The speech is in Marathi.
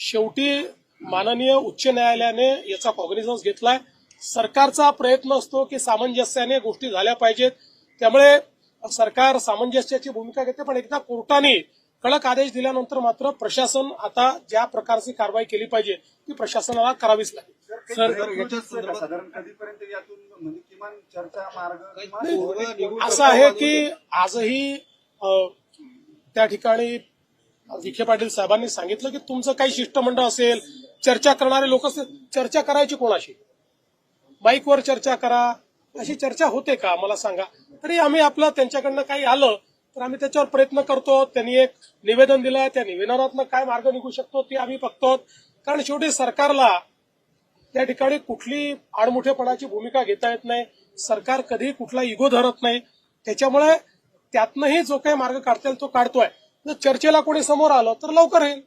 शेवटी माननीय उच्च न्यायालयाने याचा कॉग्निझन्स घेतलाय. सरकारचा प्रयत्न असतो की सामंजस्याने गोष्टी झाल्या पाहिजेत, त्यामुळे सरकार सामंजस्याची भूमिका घेते. पण एकदा कोर्टाने कडक आदेश दिल्यानंतर मात्र प्रशासन आता ज्या प्रकारची कारवाई केली पाहिजे ती प्रशासनाला करावीच लागेल. साधारण कधीपर्यंत यातून म्हणजे किमान चर्चा मार्ग असं आहे की आजही त्या ठिकाणी विखे पाटील साहेबांनी सांगितलं की तुमचं काही शिष्टमंडळ असेल, चर्चा करणारे लोक असतील, चर्चा करायची कोणाशी? माईकवर चर्चा करा, अशी चर्चा होते का मला सांगा. तरी आम्ही आपलं त्यांच्याकडनं काही आलं तर आम्ही त्याच्यावर प्रयत्न करतो. त्यांनी एक निवेदन दिलं, त्या निवेदनातनं काय मार्ग निघू शकतो ते आम्ही बघतो. कारण शेवटी सरकारला त्या ठिकाणी कुठली आडमुठेपणाची भूमिका घेता येत नाही. सरकार कधी कुठला इगो धरत नाही. त्याच्यामुळे त्यातनंही जो काही मार्ग काढता येईल तो काढतोय. जर चर्चेला कोणी समोर आलं तर लवकर येईल.